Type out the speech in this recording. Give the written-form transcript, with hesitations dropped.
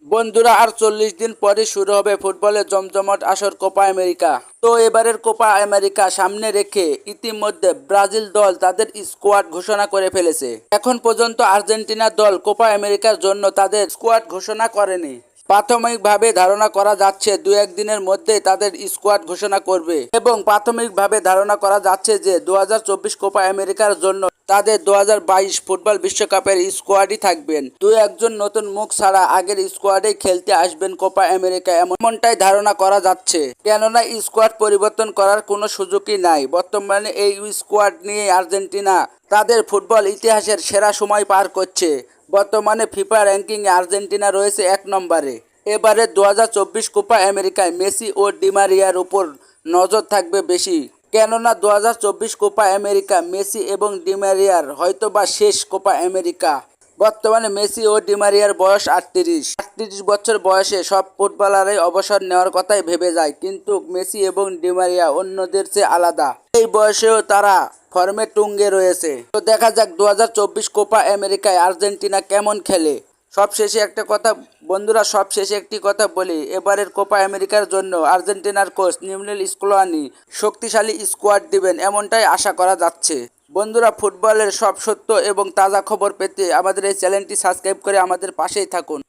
বন্ধুরা, আর 40 দিন পরে শুরু হবে ফুটবলের জমজমাট আসর কোপা আমেরিকা। তো এবারের কোপা আমেরিকা সামনে রেখে ইতিমধ্যে ব্রাজিল দল তাদের স্কোয়াড ঘোষণা করে ফেলেছে। এখন পর্যন্ত আর্জেন্টিনা দল কোপা আমেরিকার জন্য তাদের স্কোয়াড ঘোষণা করেনি। প্রাথমিকভাবে ধারণা করা যাচ্ছে 2-1 দিনের মধ্যে তাদের স্কোয়াড ঘোষণা করবে এবং প্রাথমিকভাবে ধারণা করা যাচ্ছে যে 2024 কোপা আমেরিকার জন্য তাদের 2022 ফুটবল বিশ্বকাপের স্কোয়াডই থাকবেন। 2-1 নতুন মুখ ছাড়া আগের স্কোয়াডেই খেলতে আসবেন কোপা আমেরিকা, এমনটাই ধারণা করা যাচ্ছে। কেননা স্কোয়াড পরিবর্তন করার কোনো সুযোগই নাই। বর্তমানে এই স্কোয়াড নিয়ে আর্জেন্টিনা তাদের ফুটবল ইতিহাসের সেরা সময় পার করছে। বর্তমানে ফিফা র্যাঙ্কিংয়ে আর্জেন্টিনা রয়েছে 1 নম্বরে। এবারে 2024 কোপা আমেরিকায় মেসি ও ডিমারিয়ার উপর নজর থাকবে বেশি। কেননা 2024 কোপা আমেরিকা মেসি এবং ডিমারিয়ার হয়তোবা শেষ কোপা আমেরিকা। বর্তমানে মেসি ও ডিমারিয়ার বয়স 38 বছর বয়সে সব ফুটবলারই অবসর নেওয়ার কথাই ভেবে যায়, কিন্তু মেসি এবং ডিমারিয়া অন্যদের চেয়ে আলাদা। এই বয়সেও তারা ফর্মে তুঙ্গে রয়েছে। তো দেখা যাক 2024 কোপা আমেরিকায় আর্জেন্টিনা কেমন খেলে। সবশেষে একটি কথা বলি, এবারের কোপা আমেরিকার জন্য আর্জেন্টিনার কোচ লিওনেল স্কলোনি শক্তিশালী স্কোয়াড দিবেন, এমনটাই আশা করা যাচ্ছে। বন্ধুরা, ফুটবলের সব সত্য এবং তাজা খবর পেতে আমাদের এই চ্যানেলটি সাবস্ক্রাইব করে আমাদের পাশেই থাকুন।